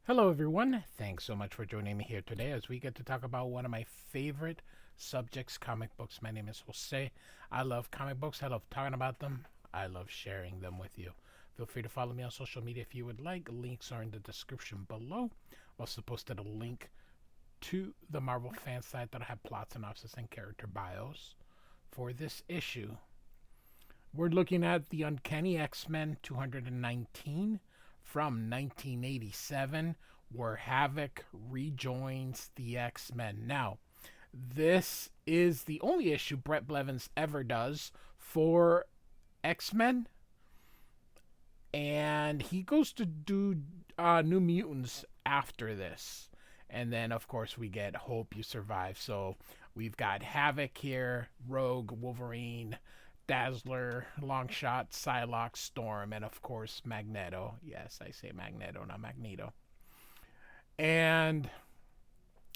Hello, everyone. Thanks so much for joining me here today as we get to talk about one of my favorite subjects, comic books. My name is Jose. I love comic books. I love talking about them. I love sharing them with you. Feel free to follow me on social media if you would like. Links are in the description below. Also posted a link to the Marvel fan site that I have plot synopsis and character bios for this issue. We're looking at the Uncanny X-Men 219 from 1987, where Havok rejoins the X-Men. Now, this is the only issue Bret Blevins ever does for X-Men, and he goes to do New Mutants after this. And then, of course, we get Hope You Survive. So we've got Havok here, Rogue, Wolverine, Dazzler, Longshot, Psylocke, Storm, and of course Magneto. Yes, I say Magneto, not Magneto. And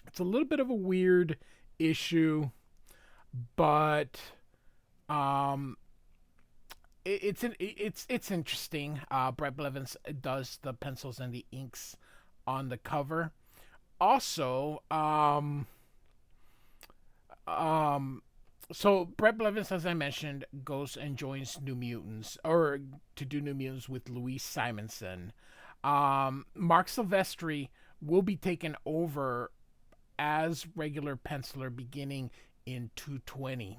it's a little bit of a weird issue, but um, it's interesting. Bret Blevins does the pencils and the inks on the cover. Also, um, so Bret Blevins, as I mentioned, goes and joins New Mutants, or to do New Mutants with Louise Simonson. Mark Silvestri will be taken over as regular penciler beginning in 220.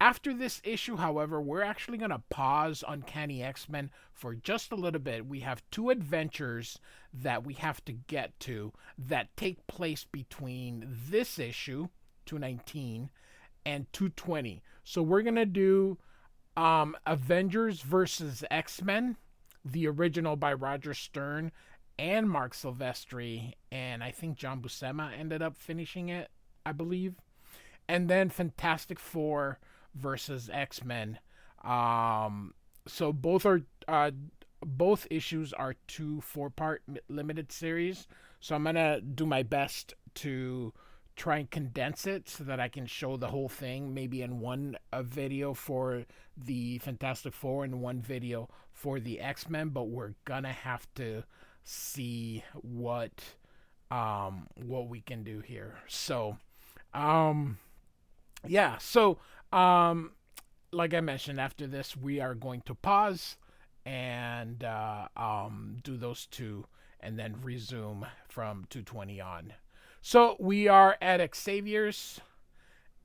After this issue, however, we're actually going to pause Uncanny X-Men for just a little bit. We have two adventures that we have to get to that take place between this issue, 219, and 220. So we're going to do Avengers versus X-Men, the original by Roger Stern and Mark Silvestri, and I think John Buscema ended up finishing it, I believe. And then Fantastic Four versus X-Men. So both issues are two four-part limited series. So I'm gonna do my best to try and condense it so that I can show the whole thing, maybe in one video for the Fantastic Four and one video for the X-Men. But we're gonna have to see what we can do here. So um yeah, so um like I mentioned, after this we are going to pause and do those two and then resume from 220 on. So we are at Xavier's,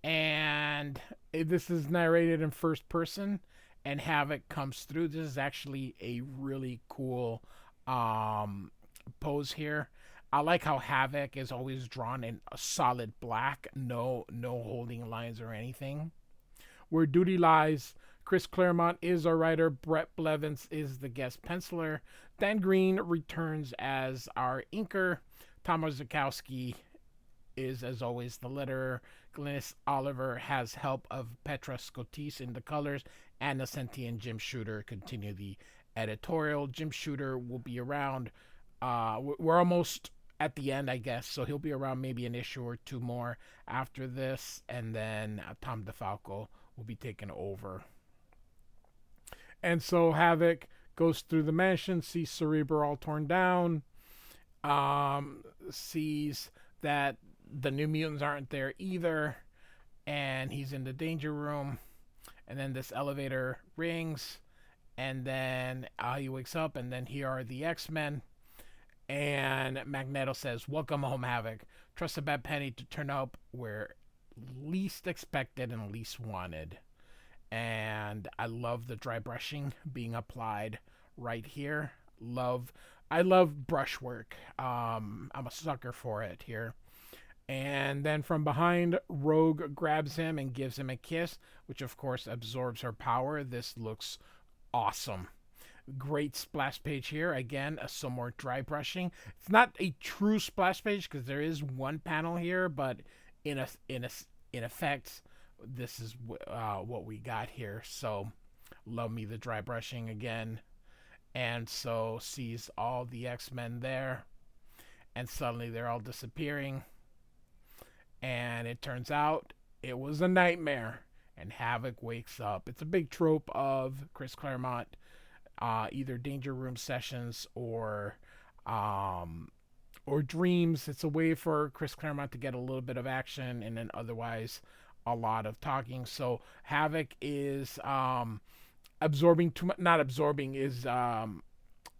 and this is narrated in first person, and Havok comes through. This is actually a really cool pose here. I like how Havok is always drawn in a solid black, no holding lines or anything. Where duty lies, Chris Claremont is our writer, Bret Blevins is the guest penciler, Dan Green returns as our inker, Tom Orzechowski is, as always, the letterer. Glynis Oliver has help of Petra Scotise in the colors. Anna Senti and Jim Shooter continue the editorial. Jim Shooter will be around. We're almost at the end, I guess, so he'll be around maybe an issue or two more after this, and then Tom DeFalco will be taken over. And so Havok goes through the mansion, sees Cerebro all torn down, sees that the New Mutants aren't there either, and he's in the danger room. And then this elevator rings, and then he wakes up, and then here are the X-Men. And Magneto says, "Welcome home, Havok. Trust a bad penny to turn up where least expected and least wanted." And I love the dry brushing being applied right here. I love brushwork. I'm a sucker for it here. And then from behind, Rogue grabs him and gives him a kiss, which of course absorbs her power. This looks awesome. Great splash page here. Again, some more dry brushing. It's not a true splash page because there is one panel here, but in effect, this is what we got here. So, love me the dry brushing again. And so sees all the X-Men there, and suddenly they're all disappearing. And it turns out it was a nightmare, and Havok wakes up. It's a big trope of Chris Claremont, either Danger Room sessions or um, or dreams. It's a way for Chris Claremont to get a little bit of action and then otherwise a lot of talking. So Havok is absorbing too much. Not absorbing is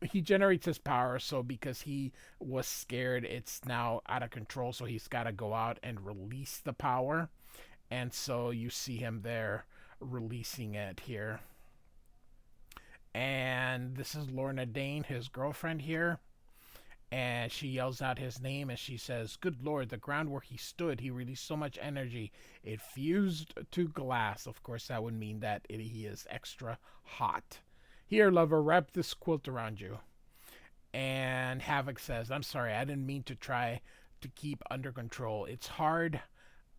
he generates his power. So because he was scared, it's now out of control. So he's got to go out and release the power. And so you see him there releasing it here. And this is Lorna Dane, his girlfriend here. And she yells out his name and she says, "Good Lord, the ground where he stood, he released so much energy. It fused to glass." Of course, that would mean that he is extra hot. "Here, lover, wrap this quilt around you." And Havok says, "I'm sorry, I didn't mean to try to keep under control. It's hard.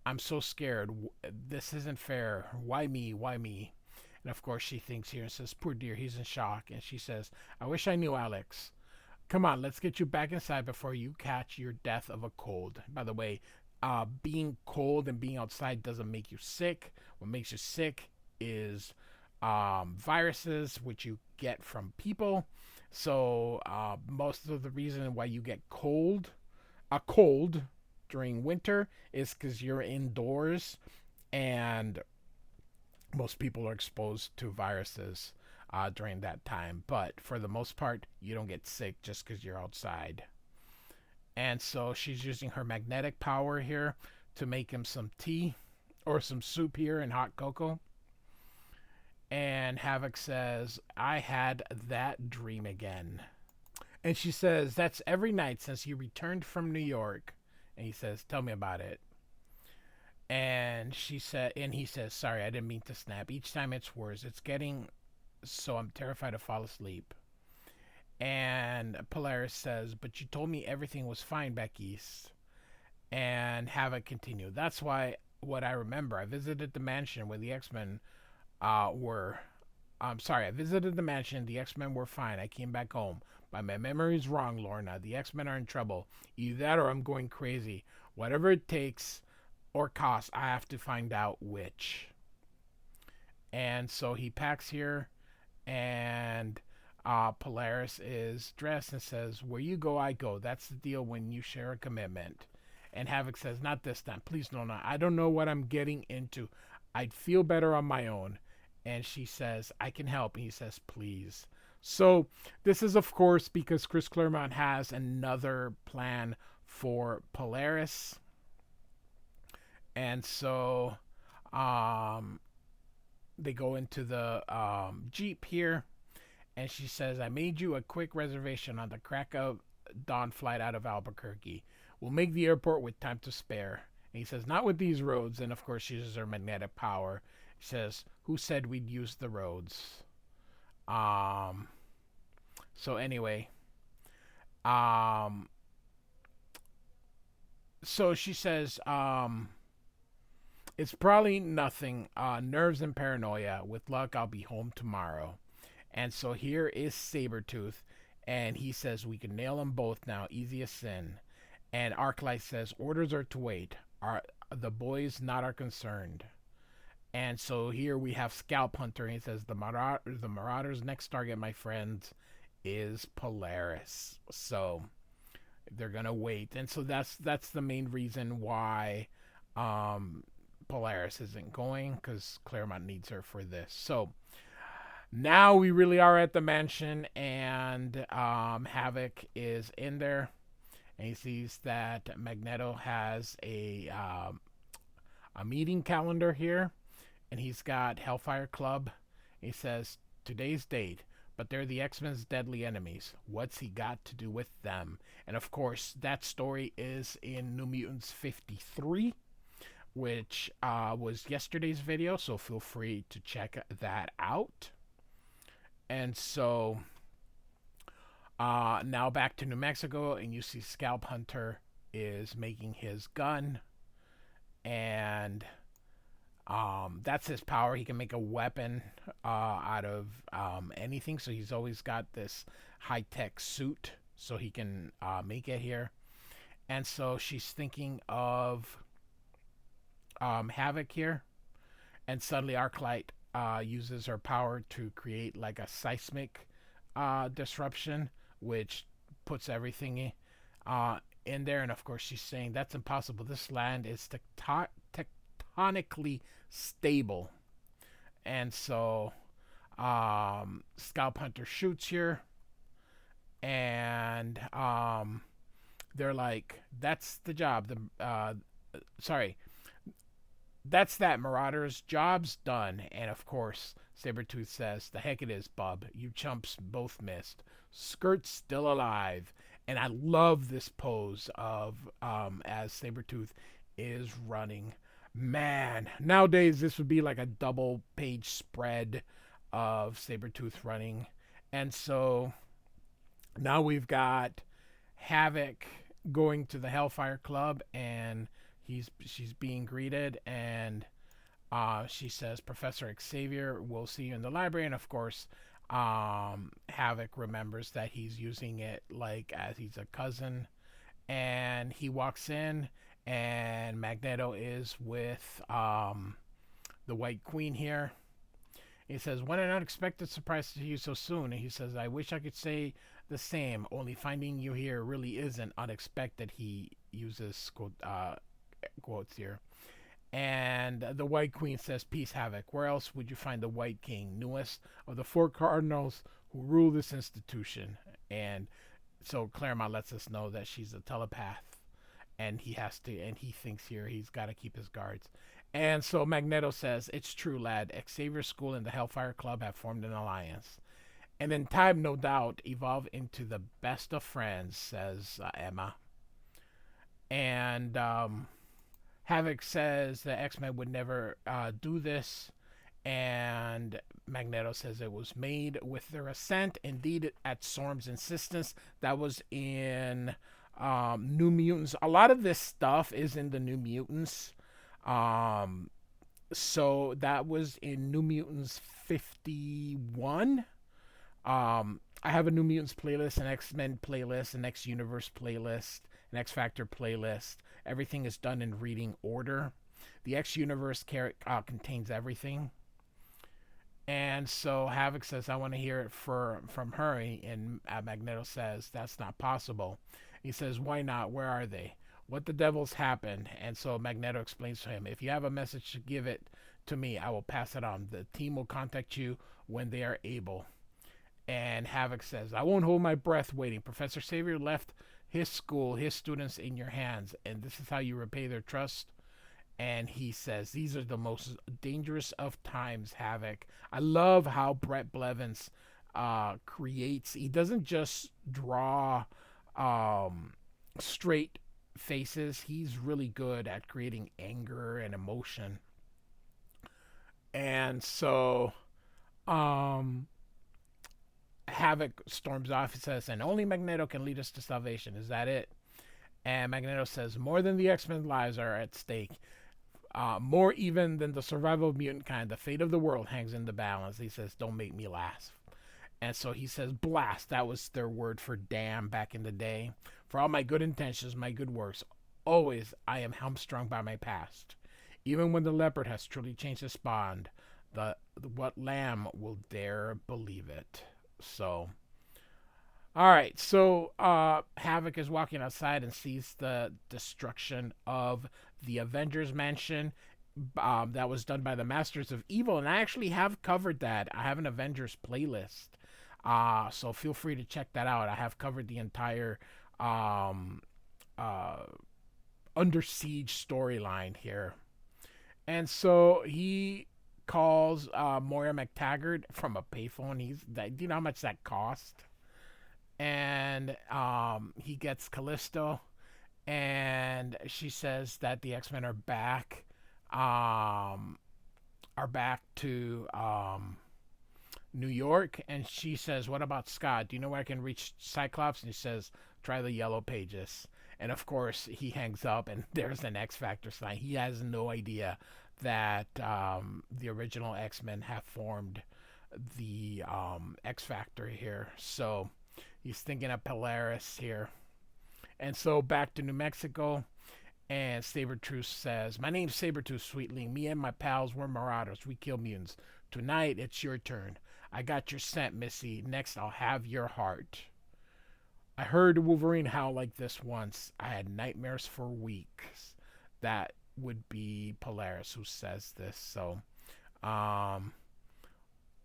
I'm so scared. This isn't fair. Why me? Why me?" And of course, she thinks here and says, "Poor dear, he's in shock." And she says, "I wish I knew, Alex. Come on, let's get you back inside before you catch your death of a cold." By the way, being cold and being outside doesn't make you sick. What makes you sick is viruses, which you get from people. So most of the reason why you get a cold during winter is because you're indoors and most people are exposed to viruses during that time. But for the most part, you don't get sick just because you're outside. And so she's using her magnetic power here to make him some tea or some soup here and hot cocoa. And Havok says, "I had that dream again." And she says, "That's every night since you returned from New York." And he says, "Tell me about it." And he says, "Sorry, I didn't mean to snap. Each time it's worse. It's getting so I'm terrified to fall asleep." And Polaris says, "But you told me everything was fine back east." And Havok continued, "That's why what I remember. I visited the mansion where the X-Men were. I'm sorry, I visited the mansion. The X-Men were fine. I came back home. But my memory's wrong, Lorna. The X-Men are in trouble. Either that or I'm going crazy. Whatever it takes or costs, I have to find out which." And so he packs here, and Polaris is dressed and says, "Where you go, I go. That's the deal when you share a commitment." And Havok says, "Not this time. Please, no, no. I don't know what I'm getting into. I'd feel better on my own." And she says, "I can help." And he says, "Please." So this is, of course, because Chris Claremont has another plan for Polaris. And so um, they go into the Jeep here. And she says, "I made you a quick reservation on the crack of dawn flight out of Albuquerque. We'll make the airport with time to spare." And he says, "Not with these roads." And of course, she uses her magnetic power. She says, "Who said we'd use the roads?" Um, so anyway, um, so she says, "It's probably nothing, nerves and paranoia. With luck, I'll be home tomorrow." And so here is Sabretooth, and he says, "We can nail them both now, easy as sin." And Arclight says, "Orders are to wait. Are the boys not are concerned?" And so here we have Scalp Hunter, and he says, the Marauder's next target, my friends, is Polaris. So they're gonna wait, and so that's the main reason why Polaris isn't going, because Claremont needs her for this. So now we really are at the mansion, and Havok is in there, and he sees that Magneto has a meeting calendar here, and he's got Hellfire Club. He says, "Today's date, but they're the X-Men's deadly enemies. What's he got to do with them?" And of course, that story is in New Mutants 53, which was yesterday's video, so feel free to check that out. And so now back to New Mexico, and you see Scalp Hunter is making his gun, and that's his power. He can make a weapon out of anything, so he's always got this high-tech suit, so he can make it here. And so she's thinking of Havok here, and suddenly Arclight uses her power to create like a seismic disruption, which puts everything in there, and of course she's saying that's impossible. This land is tectonically stable, and so Scalp Hunter shoots here, and they're like, "That's the job." Sorry, that's that. Marauder's job's done. And of course, Sabretooth says, "The heck it is, bub. You chumps both missed. Skirt's still alive." And I love this pose of as Sabretooth is running. Man, nowadays this would be like a double page spread of Sabretooth running. And so now we've got Havok going to the Hellfire Club, and she's being greeted, and she says, "Professor Xavier will see you in the library." And of course, Havok remembers that he's using it like as he's a cousin, and he walks in, and Magneto is with the White Queen here. He says, "What an unexpected surprise to you so soon." And he says, "I wish I could say the same, only finding you here really isn't unexpected." He uses quotes here. And the White Queen says, "Peace, Havok. Where else would you find the White King, newest of the four cardinals who rule this institution?" And so Claremont lets us know that she's a telepath, and he thinks here he's got to keep his guards. And so Magneto says, "It's true, lad. Xavier School and the Hellfire Club have formed an alliance. And in time, no doubt, evolve into the best of friends," says Emma. And Havok says the X-Men would never do this. And Magneto says it was made with their assent. Indeed, at Storm's insistence. That was in New Mutants. A lot of this stuff is in the New Mutants. So that was in New Mutants 51. I have a New Mutants playlist, an X-Men playlist, an X-Universe playlist, an X-Factor playlist. Everything is done in reading order. The X-Universe contains everything. And so Havok says, "I want to hear it from her." And Magneto says, "That's not possible." He says, "Why not? Where are they? What the devil's happened?" And so Magneto explains to him, "If you have a message to give it to me, I will pass it on. The team will contact you when they are able." And Havok says, "I won't hold my breath waiting. Professor Xavier left his school, his students in your hands, and this is how you repay their trust." And he says, "These are the most dangerous of times, Havok." I love how Bret Blevins creates. He doesn't just draw straight faces. He's really good at creating anger and emotion. And so Havok storms off. He says, "And only Magneto can lead us to salvation. Is that it?" And Magneto says, "More than the X-Men lives are at stake. More even than the survival of mutant kind. The fate of the world hangs in the balance." He says, "Don't make me laugh." And so he says, "Blast." That was their word for damn back in the day. "For all my good intentions, my good works, always I am hamstrung by my past. Even when the leopard has truly changed his bond, what lamb will dare believe it?" So, all right. So Havok is walking outside and sees the destruction of the Avengers Mansion. That was done by the Masters of Evil, and I actually have covered that. I have an Avengers playlist, so feel free to check that out. I have covered the entire Under Siege storyline here. And so he calls Moira McTaggart from a payphone. Do you know how much that cost? And he gets Callisto, and she says that the X-Men are back to New York. And she says, "What about Scott? Do you know where I can reach Cyclops?" And he says, "Try the Yellow Pages." And of course he hangs up, and there's an X-Factor sign. He has no idea that the original X-Men have formed the X-Factor here. So he's thinking of Polaris here. And so back to New Mexico, and Sabretooth says, "My name's Sabretooth, Sweetling. Me and my pals were marauders. We kill mutants. Tonight, it's your turn. I got your scent, Missy. Next, I'll have your heart." I heard Wolverine howl like this once. I had nightmares for weeks. That would be Polaris who says this. So, um,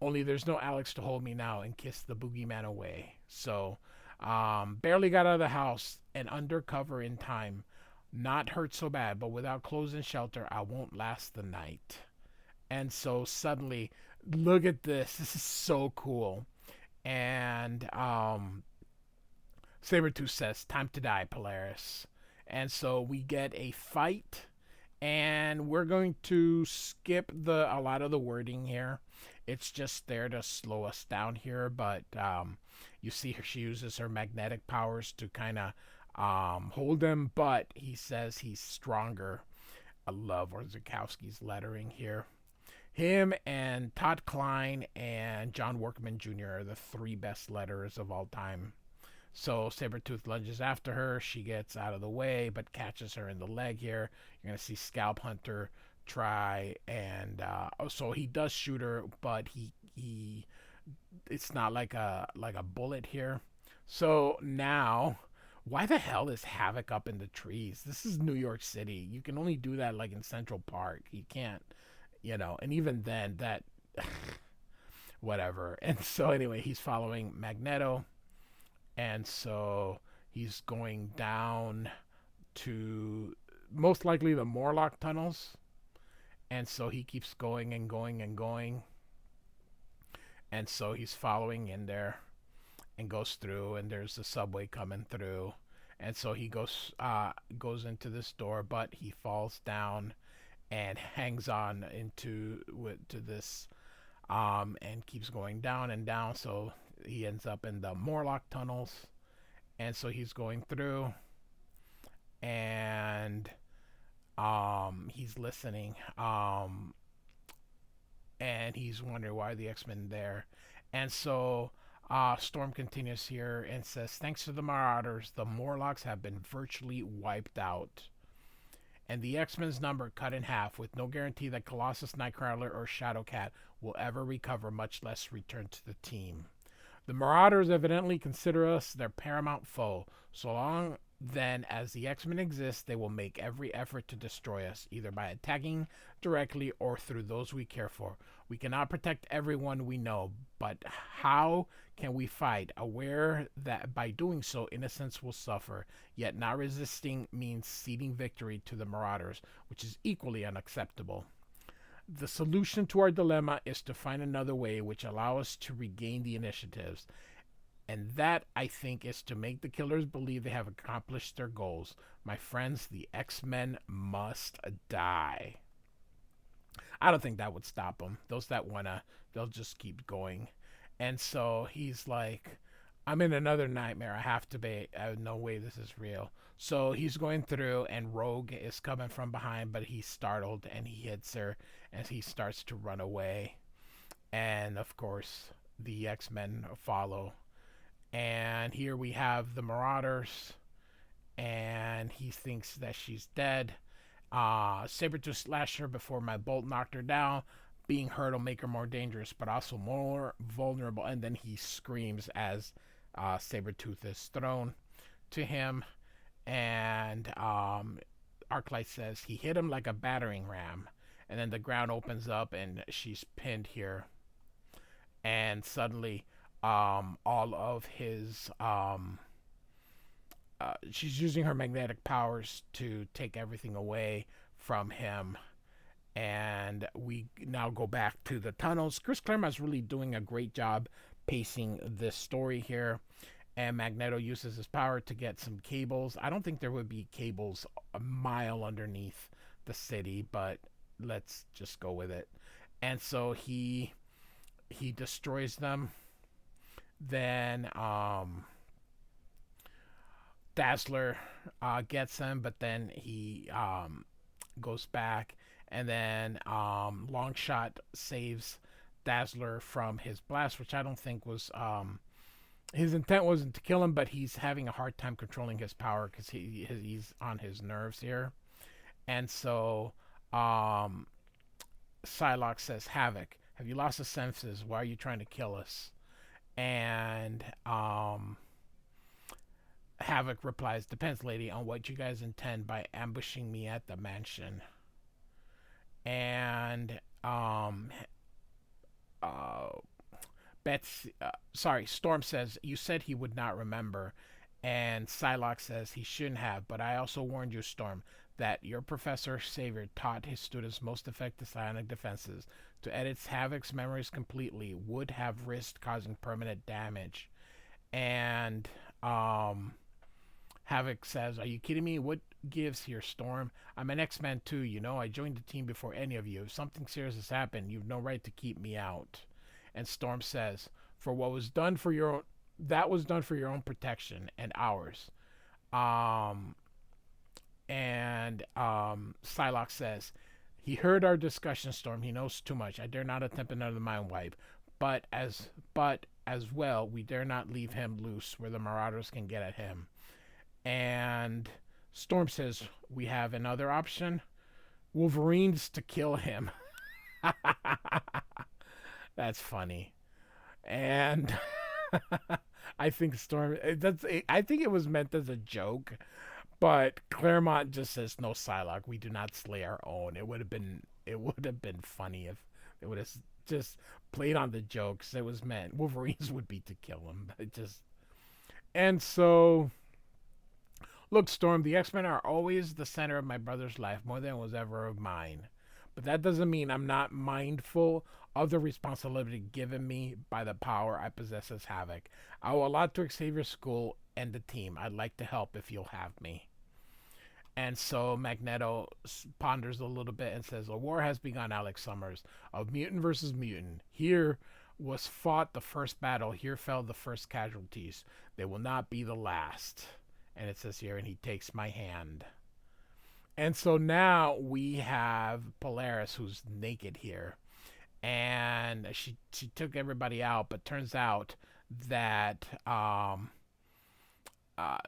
only there's no Alex to hold me now and kiss the boogeyman away. So, barely got out of the house and undercover in time. Not hurt so bad, but without clothes and shelter, I won't last the night. And so suddenly, look at this. This is so cool. And Sabretooth says, "Time to die, Polaris." And so we get a fight, and we're going to skip a lot of the wording here. It's just there to slow us down here, but you see her, she uses her magnetic powers to kind of hold him, but he says he's stronger. I love Orzechowski's lettering here. Him and Todd Klein and John Workman Jr. are the three best letterers of all time. So Sabretooth lunges after her. She gets out of the way, but catches her in the leg here. You're going to see Scalp Hunter try, and so he does shoot her, but he it's not like a bullet here. So now, why the hell is Havok up in the trees? This is New York City. You can only do that like in Central Park. You can't, and even then, that whatever. And so anyway, he's following Magneto, and so he's going down to most likely the Morlock tunnels, and so he keeps going and going and going, and so he's following in there and goes through, and there's the subway coming through, and so he goes into this door, but he falls down and hangs on to this and keeps going down and down, so he ends up in the Morlock tunnels, and so he's going through, and he's listening, and he's wondering why the X-Men there, and so Storm continues here and says, "Thanks to the Marauders, the Morlocks have been virtually wiped out, and the X-Men's number cut in half, with no guarantee that Colossus, Nightcrawler, or Shadowcat will ever recover, much less return to the team. The Marauders evidently consider us their paramount foe. So long then as the X-Men exist, they will make every effort to destroy us, either by attacking directly or through those we care for. We cannot protect everyone we know, but how can we fight, aware that by doing so innocents will suffer, yet not resisting means ceding victory to the Marauders, which is equally unacceptable. The solution to our dilemma is to find another way which allow us to regain the initiatives. And that, I think, is to make the killers believe they have accomplished their goals. My friends, the X-Men must die." I don't think that would stop them. Those that wanna, they'll just keep going. And so he's like, "I'm in another nightmare. I have to be. No way this is real." So he's going through, and Rogue is coming from behind, but he's startled and he hits her as he starts to run away. And of course, the X-Men follow. And here we have the Marauders, and he thinks that she's dead. Sabretooth slashed her before my bolt knocked her down. Being hurt will make her more dangerous, but also more vulnerable. And then he screams as Sabretooth is thrown to him. And Arclight says he hit him like a battering ram. And then the ground opens up, and she's pinned here. And suddenly, all of his she's using her magnetic powers to take everything away from him, and we now go back to the tunnels. Chris Claremont's really doing a great job pacing this story here, and Magneto uses his power to get some cables. I don't think there would be cables a mile underneath the city, but let's just go with it. And so he destroys them. Then Dazzler gets him, but then he goes back, and then Longshot saves Dazzler from his blast, which I don't think was his intent wasn't to kill him, but he's having a hard time controlling his power because he's on his nerves here. And so Psylocke says, "Havok, have you lost the senses? Why are you trying to kill us?" And Havok replies, "Depends, lady, on what you guys intend by ambushing me at the mansion." And uh, Storm says, "You said he would not remember." And Psylocke says, "He shouldn't have, but I also warned you, Storm, that your Professor Xavier taught his students most effective psionic defenses. To edit Havok's memories completely would have risked causing permanent damage." And um, Havok says, "Are you kidding me? What gives here, Storm? I'm an X-Man too, you know. I joined the team before any of you. If something serious has happened, you've no right to keep me out." And Storm says, "For what was done for your own, that was done for your own protection and ours." Um, and Psylocke says, "He heard our discussion, Storm. He knows too much. I dare not attempt another mind wipe. But as well, we dare not leave him loose where the Marauders can get at him." And Storm says, "We have another option. Wolverines to kill him." That's funny. And I think I think it was meant as a joke, but Claremont just says, "No, Psylocke, we do not slay our own." It would have been funny if it would have just played on the jokes. It was meant Wolverines would be to kill him. It just and so look, Storm, the X Men are always the center of my brother's life more than it was ever of mine. But that doesn't mean I'm not mindful of the responsibility given me by the power I possess as Havok. I owe a lot to Xavier School and the team. I'd like to help if you'll have me." And so Magneto ponders a little bit and says, "A war has begun, Alex Summers, of mutant versus mutant. Here was fought the first battle. Here fell the first casualties. They will not be the last." And it says here, "And he takes my hand." And so now we have Polaris, who's naked here, and she took everybody out, but turns out that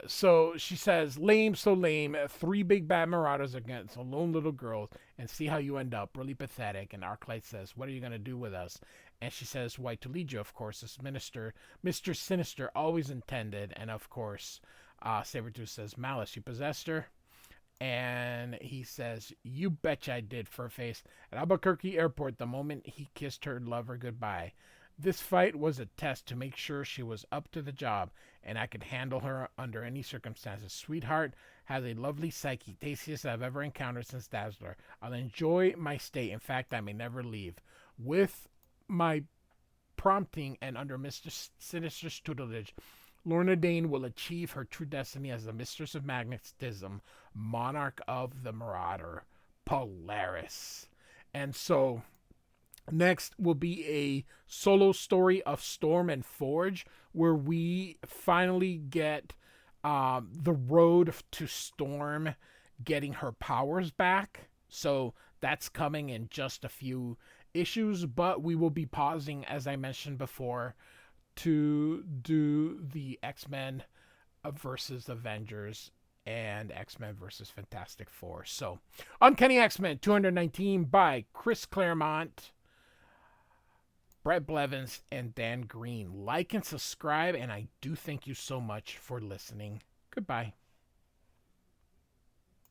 so she says, "Lame, so lame. Three big bad marauders against a lone little girl, and see how you end up. Really pathetic." And Arclight says, "What are you gonna do with us?" And she says, "Why, to lead you, of course, as Mr. Sinister always intended." And of course, Sabretooth says, "Malice, you possessed her?" And he says, "You betcha I did, Furface. At Albuquerque Airport, the moment he kissed her lover goodbye. This fight was a test to make sure she was up to the job, and I could handle her under any circumstances. Sweetheart has a lovely psyche, tastiest I've ever encountered since Dazzler. I'll enjoy my stay. In fact, I may never leave. With my prompting and under Mr. Sinister's tutelage, Lorna Dane will achieve her true destiny as the Mistress of Magnetism, Monarch of the Marauder, Polaris." And so next will be a solo story of Storm and Forge, where we finally get the road to Storm getting her powers back. So that's coming in just a few issues, but we will be pausing, as I mentioned before, to do the X-Men versus Avengers and X-Men versus Fantastic Four. So, Uncanny X-Men 219 by Chris Claremont, Bret Blevins, and Dan Green. Like and subscribe, and I do thank you so much for listening. Goodbye.